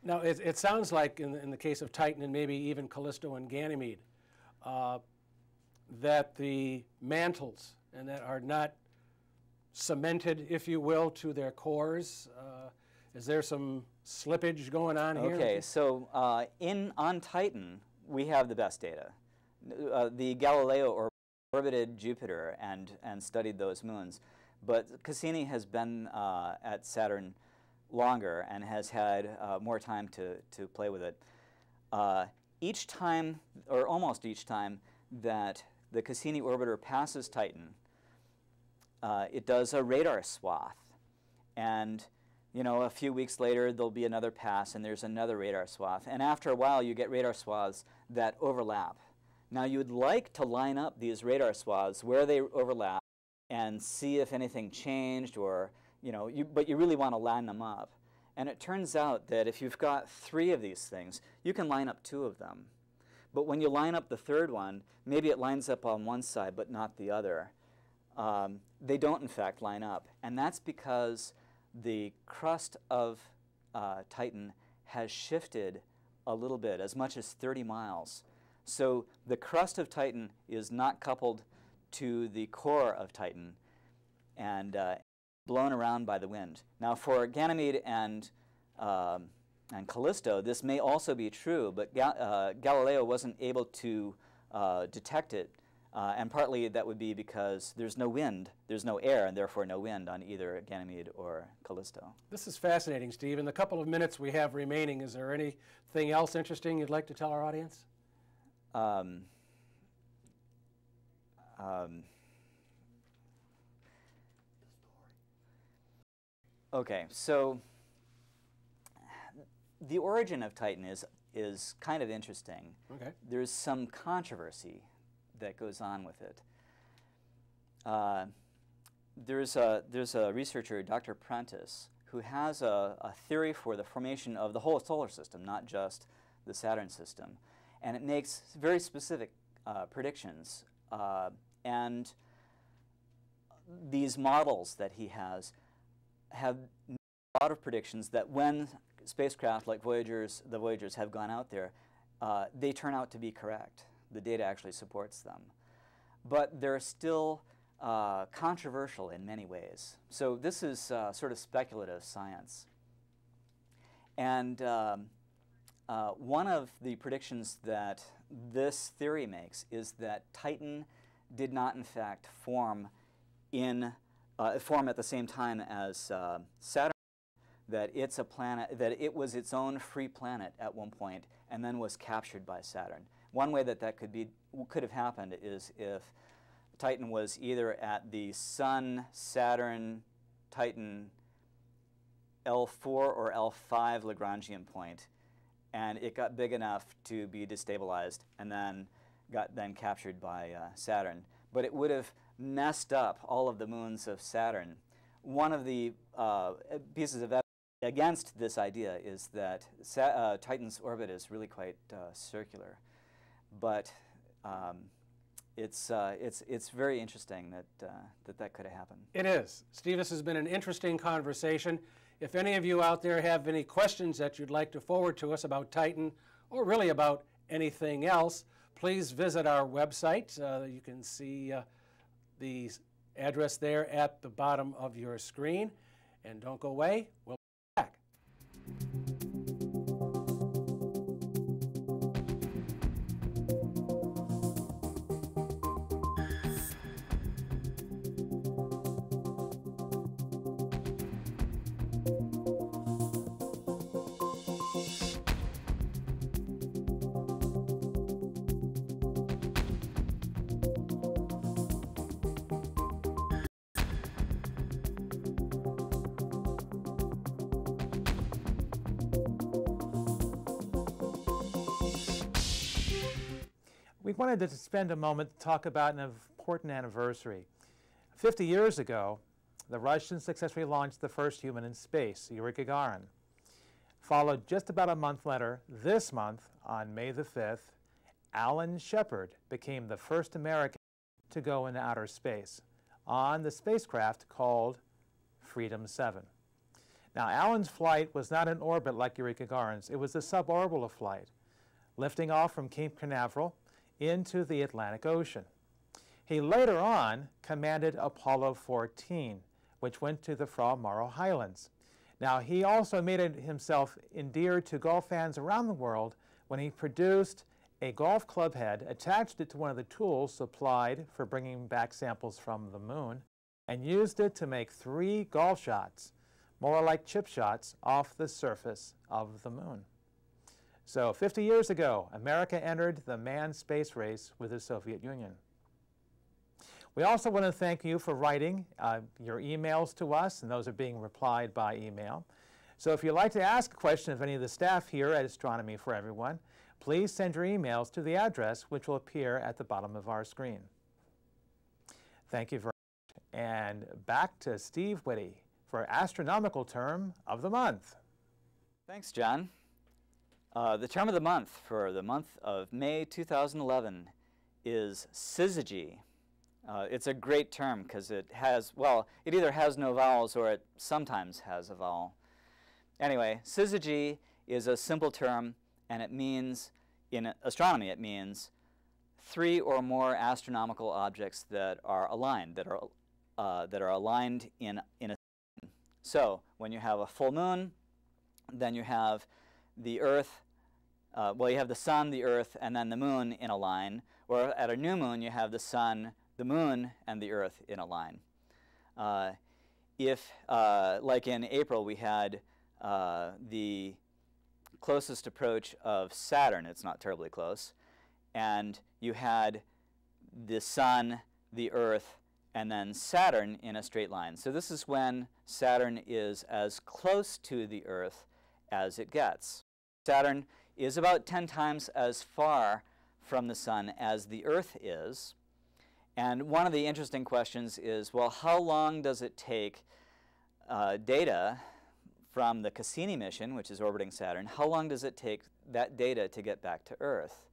Now, it sounds like in the case of Titan and maybe even Callisto and Ganymede, that the mantles and that are not cemented, if you will, to their cores. Is there some slippage going on here? Okay, so on Titan, we have the best data. The Galileo orbited Jupiter and studied those moons, but Cassini has been at Saturn longer and has had more time to play with it. Each time, or almost each time, that the Cassini orbiter passes Titan, it does a radar swath. And you know, a few weeks later, there'll be another pass, and there's another radar swath. And after a while, you get radar swaths that overlap. Now, you'd like to line up these radar swaths where they overlap and see if anything changed, or, you know, but you really want to line them up. And it turns out that if you've got 3 of these things, you can line up 2 of them. But when you line up the third one, maybe it lines up on one side, but not the other. They don't, in fact, line up. And that's because the crust of Titan has shifted a little bit, as much as 30 miles. So the crust of Titan is not coupled to the core of Titan and blown around by the wind. Now, for Ganymede and Callisto, this may also be true, but Galileo wasn't able to detect it. And partly that would be because there's no wind, there's no air, and therefore no wind on either Ganymede or Callisto. This is fascinating, Steve. In the couple of minutes we have remaining, is there anything else interesting you'd like to tell our audience? Okay, so the origin of Titan is kind of interesting. Okay. There's some controversy that goes on with it. There's a researcher, Dr. Prentice, who has a theory for the formation of the whole solar system, not just the Saturn system. And it makes very specific predictions. And these models that he has have a lot of predictions that when spacecraft like the Voyagers have gone out there, they turn out to be correct. The data actually supports them. But they're still controversial in many ways. So this is sort of speculative science. And one of the predictions that this theory makes is that Titan did not, in fact, form at the same time as Saturn. That it's a planet, that it was its own free planet at one point, and then was captured by Saturn. One way that could have happened is if Titan was either at the Sun, Saturn, Titan L4 or L5 Lagrangian point, and it got big enough to be destabilized, and then got captured by Saturn. But it would have messed up all of the moons of Saturn. One of the pieces of evidence against this idea is that Titan's orbit is really quite circular, but it's very interesting that that could have happened. It is. Steve, this has been an interesting conversation. If any of you out there have any questions that you'd like to forward to us about Titan, or really about anything else, please visit our website. You can see the address there at the bottom of your screen. And don't go away. We'll be back. We wanted to spend a moment to talk about an important anniversary. 50 years ago, the Russians successfully launched the first human in space, Yuri Gagarin. Followed just about a month later, this month, on May the 5th, Alan Shepard became the first American to go into outer space on the spacecraft called Freedom 7. Now, Allen's flight was not in orbit like Yuri Gagarin's. It was a suborbital flight, lifting off from Cape Canaveral into the Atlantic Ocean. He later on commanded Apollo 14, which went to the Fra Mauro Highlands. Now, he also made himself endeared to golf fans around the world when he produced a golf club head, attached it to one of the tools supplied for bringing back samples from the moon, and used it to make 3 golf shots, more like chip shots, off the surface of the moon. So 50 years ago, America entered the manned space race with the Soviet Union. We also want to thank you for writing your emails to us, and those are being replied by email. So if you'd like to ask a question of any of the staff here at Astronomy for Everyone, please send your emails to the address which will appear at the bottom of our screen. Thank you very much. And back to Steve Whitty for Astronomical Term of the Month. Thanks, John. The term of the month for the month of May 2011 is syzygy. It's a great term because it has, well, it either has no vowels or it sometimes has a vowel. Anyway, syzygy is a simple term, and it means, in astronomy, it means 3 or more astronomical objects that are aligned, that are aligned in a. So when you have a full moon, then you have the Earth, well, you have the sun, the Earth, and then the moon in a line. Or at a new moon, you have the sun, the moon, and the Earth in a line. If, like in April, we had the closest approach of Saturn, it's not terribly close, and you had the sun, the Earth, and then Saturn in a straight line. So this is when Saturn is as close to the Earth as it gets. Saturn is about 10 times as far from the sun as the Earth is. And one of the interesting questions is, well, how long does it take data from the Cassini mission, which is orbiting Saturn, how long does it take that data to get back to Earth?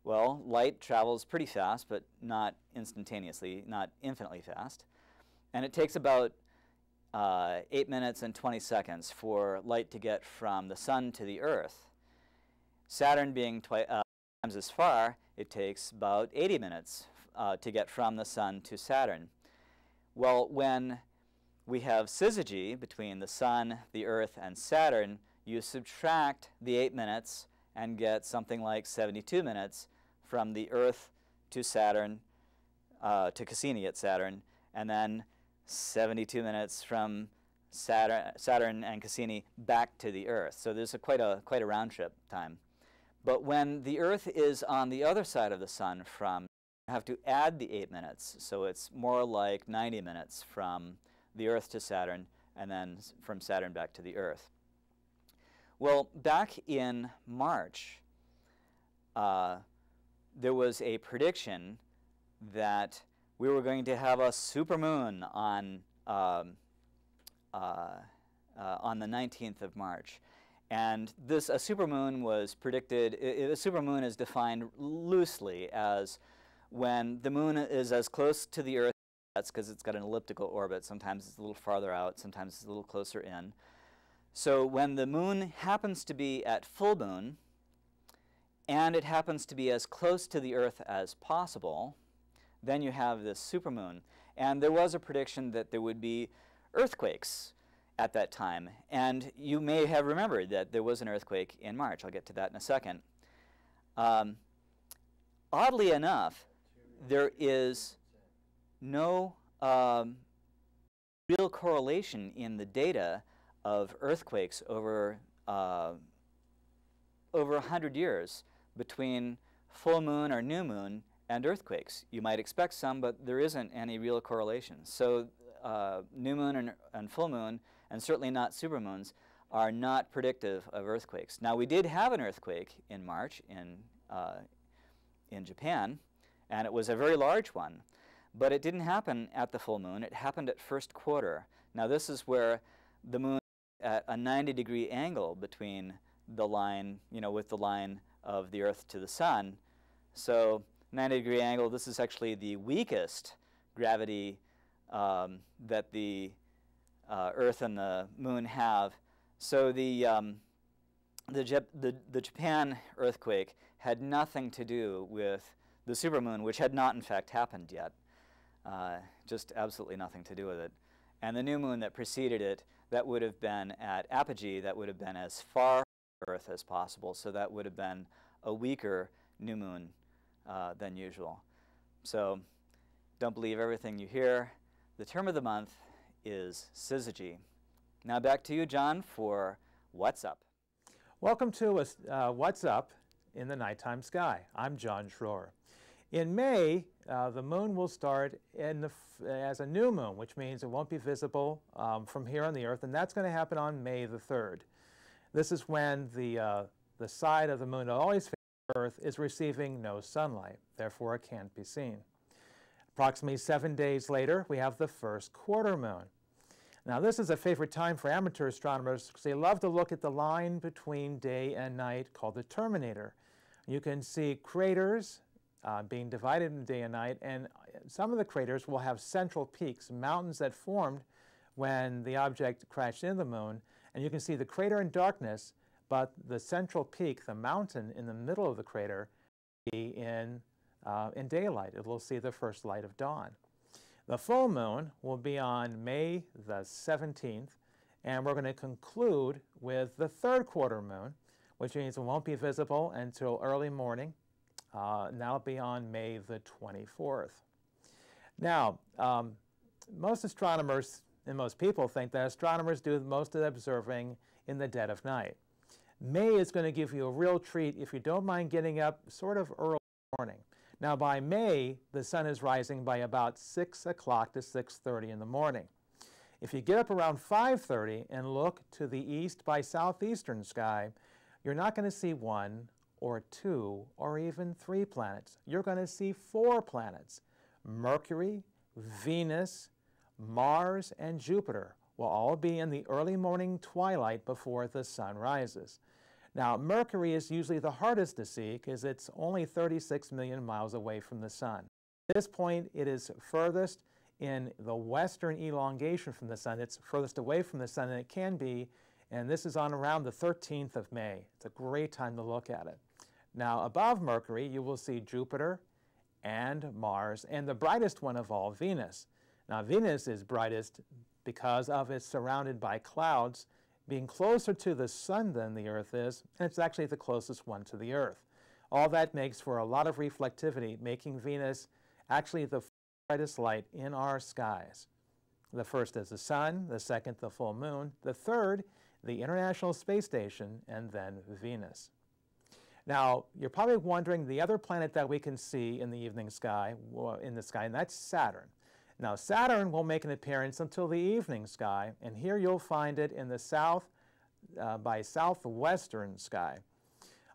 Well, light travels pretty fast, but not instantaneously, not infinitely fast. And it takes about 8 minutes and 20 seconds for light to get from the sun to the Earth. Saturn being times as far, it takes about 80 minutes to get from the sun to Saturn. Well, when we have syzygy between the sun, the Earth, and Saturn, you subtract the 8 minutes and get something like 72 minutes from the Earth to Saturn, to Cassini at Saturn, and then 72 minutes from Saturn and Cassini back to the Earth. So there's quite a round trip time. But when the Earth is on the other side of the sun from, you have to add the 8 minutes. So it's more like 90 minutes from the Earth to Saturn, and then from Saturn back to the Earth. Well, back in March, there was a prediction that we were going to have a supermoon on the 19th of March. And a supermoon was predicted, a supermoon is defined loosely as when the moon is as close to the Earth, that's because it's got an elliptical orbit. Sometimes it's a little farther out, sometimes it's a little closer in. So when the moon happens to be at full moon, and it happens to be as close to the Earth as possible, then you have this supermoon. And there was a prediction that there would be earthquakes at that time. And you may have remembered that there was an earthquake in March. I'll get to that in a second. Oddly enough, there is no real correlation in the data of earthquakes over 100 years between full moon or new moon and earthquakes. You might expect some, but there isn't any real correlation. So new moon and full moon, and certainly not supermoons, are not predictive of earthquakes. Now, we did have an earthquake in March in Japan, and it was a very large one. But it didn't happen at the full moon. It happened at first quarter. Now, this is where the moon is at a 90-degree angle between the line, with the line of the Earth to the sun. So 90-degree angle, this is actually the weakest gravity that the Earth and the Moon have. So the Japan earthquake had nothing to do with the supermoon, which had not in fact happened yet. Just absolutely nothing to do with it. And the new moon that preceded it, that would have been at apogee, that would have been as far from Earth as possible, so that would have been a weaker new moon than usual. So don't believe everything you hear. The term of the month is syzygy. Now back to you, John, for What's Up. Welcome to What's Up in the Nighttime Sky. I'm John Schroer. In May, the moon will start as a new moon, which means it won't be visible from here on the Earth, and that's going to happen on May the 3rd. This is when the side of the moon that always faces Earth is receiving no sunlight, therefore it can't be seen. Approximately 7 days later, we have the first quarter moon. Now this is a favorite time for amateur astronomers because they love to look at the line between day and night called the terminator. You can see craters being divided into day and night, and some of the craters will have central peaks, mountains that formed when the object crashed into the moon, and you can see the crater in darkness, but the central peak, the mountain in the middle of the crater, will be in daylight. It will see the first light of dawn. The full moon will be on May the 17th, and we're going to conclude with the third quarter moon, which means it won't be visible until early morning. And that'll be on May the 24th. Now, most astronomers and most people think that astronomers do most of the observing in the dead of night. May is going to give you a real treat if you don't mind getting up sort of early morning. Now by May, the sun is rising by about 6 o'clock to 6:30 in the morning. If you get up around 5:30 and look to the east by southeastern sky, you're not going to see 1 or 2 or even 3 planets. You're going to see 4 planets. Mercury, Venus, Mars, and Jupiter will all be in the early morning twilight before the sun rises. Now, Mercury is usually the hardest to see because it's only 36 million miles away from the sun. At this point, it is furthest in the western elongation from the sun. It's furthest away from the sun than it can be, and this is on around the 13th of May. It's a great time to look at it. Now, above Mercury, you will see Jupiter and Mars, and the brightest one of all, Venus. Now, Venus is brightest because of it's surrounded by clouds, being closer to the sun than the Earth is, and it's actually the closest one to the Earth. All that makes for a lot of reflectivity, making Venus actually the brightest light in our skies. The first is the sun, the second the full moon, the third the International Space Station, and then Venus. Now, you're probably wondering the other planet that we can see in the evening sky, and that's Saturn. Now, Saturn will make an appearance until the evening sky, and here you'll find it in the south by southwestern sky.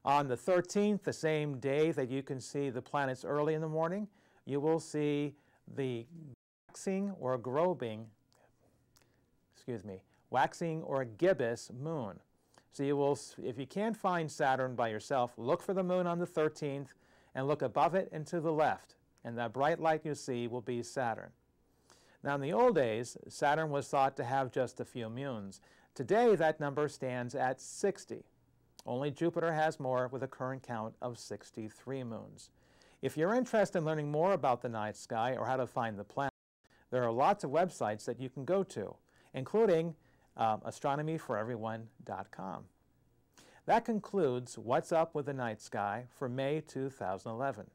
On the 13th, the same day that you can see the planets early in the morning, you will see the waxing or gibbous moon. So you will, if you can't find Saturn by yourself, look for the moon on the 13th and look above it and to the left, and that bright light you see will be Saturn. Now, in the old days, Saturn was thought to have just a few moons. Today, that number stands at 60. Only Jupiter has more, with a current count of 63 moons. If you're interested in learning more about the night sky or how to find the planets, there are lots of websites that you can go to, including astronomyforeveryone.com. That concludes What's Up with the Night Sky for May 2011.